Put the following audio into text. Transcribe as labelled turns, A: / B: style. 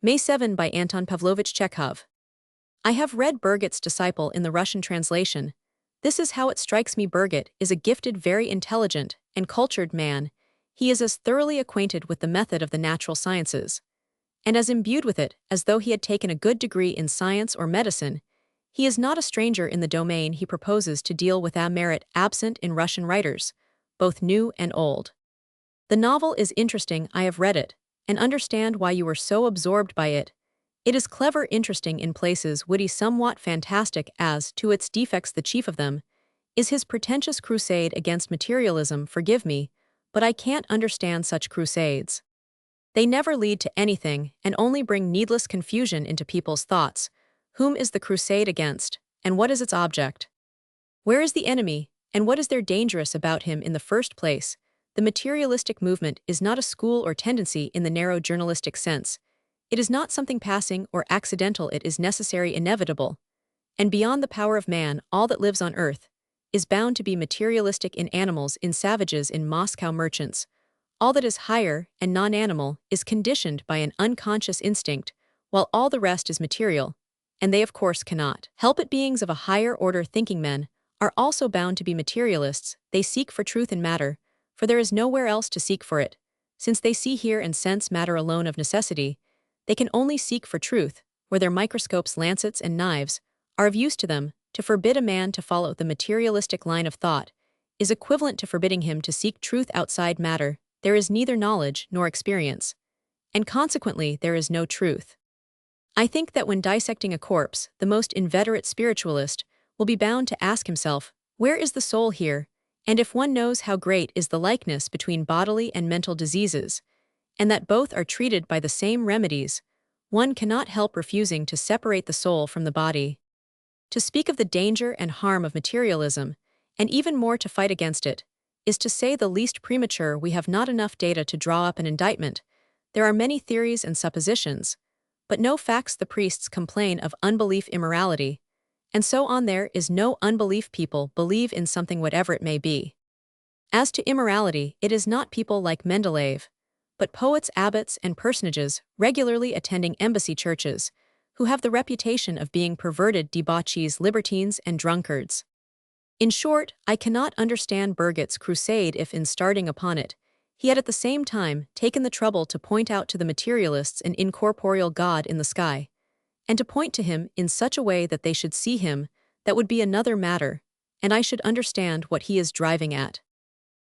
A: May 7 by Anton Pavlovich Chekhov. I have read Birgit's Disciple in the Russian translation. This is how it strikes me. Birgit is a gifted, very intelligent, and cultured man. He is as thoroughly acquainted with the method of the natural sciences, and as imbued with it as though he had taken a good degree in science or medicine. He is not a stranger in the domain he proposes to deal with, a merit absent in Russian writers, both new and old. The novel is interesting. I have read it, and understand why you were so absorbed by it. It is clever, interesting in places, witty, somewhat fantastic. As to its defects, the chief of them is his pretentious crusade against materialism. Forgive me, but I can't understand such crusades. They never lead to anything and only bring needless confusion into people's thoughts. Whom is the crusade against, and what is its object? Where is the enemy, and what is there dangerous about him in the first place? The materialistic movement is not a school or tendency in the narrow journalistic sense. It is not something passing or accidental. It is necessary, inevitable, and beyond the power of man. All that lives on earth is bound to be materialistic, in animals, in savages, in Moscow merchants. All that is higher and non-animal is conditioned by an unconscious instinct, while all the rest is material, and they of course cannot help it. Beings of a higher order, thinking men, are also bound to be materialists. They seek for truth in matter, for there is nowhere else to seek for it. Since they see, hear, and sense matter alone of necessity, they can only seek for truth where their microscopes, lancets, and knives are of use to them. To forbid a man to follow the materialistic line of thought is equivalent to forbidding him to seek truth outside matter. There is neither knowledge nor experience, and consequently there is no truth. I think that when dissecting a corpse, the most inveterate spiritualist will be bound to ask himself, where is the soul here? And if one knows how great is the likeness between bodily and mental diseases, and that both are treated by the same remedies, one cannot help refusing to separate the soul from the body. To speak of the danger and harm of materialism, and even more to fight against it, is to say the least premature. We have not enough data to draw up an indictment. There are many theories and suppositions, but no facts. The priests complain of unbelief, immorality, and so on. There is no unbelief. People believe in something, whatever it may be. As to immorality, it is not people like Mendeleev, but poets, abbots, and personages regularly attending embassy churches, who have the reputation of being perverted debauchees, libertines, and drunkards. In short, I cannot understand Birgit's crusade if, in starting upon it, he had at the same time taken the trouble to point out to the materialists an incorporeal God in the sky, and to point to him in such a way that they should see him. That would be another matter, and I should understand what he is driving at.